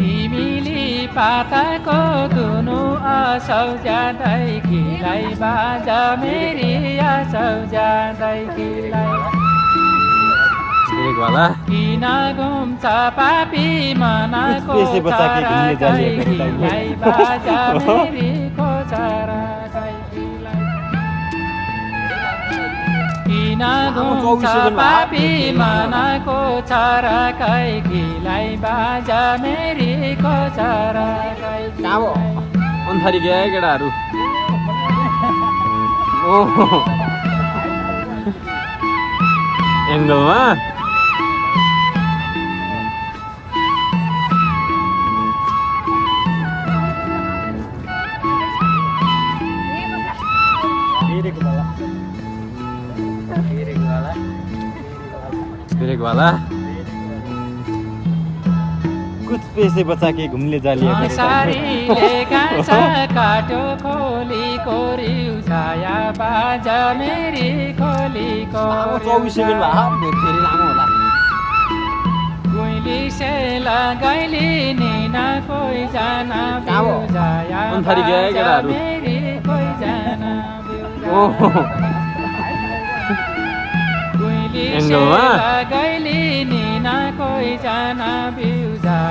तिमीली पाताको दुनु असौ जाँदै खिलाई बाजा मेरी असौ जाँदै खिलाई किन घुम्छ पापी मनको छरा खिलाई बाजा मेरी खोचरा किन घुम्छ पापी मनको छरा खिलाई बाजा मेरी खोचरा अन्थरी गए केटाहरू एङ्गलमा ब्रेक वाला कुछ पैसे बचा के घूमने जा लिया सारीले गाँछ काट्यो खोली कोरी छाया बाजा मेरी खोली 24 सेकेन्ड भयो फेरि लामो होला गुइली से लगैली निना कोही जाना बिउजाया अन्थरी गए केटाहरू मेरी कोही जाना गुइली से लगैली निना कोही जाना बिउजाया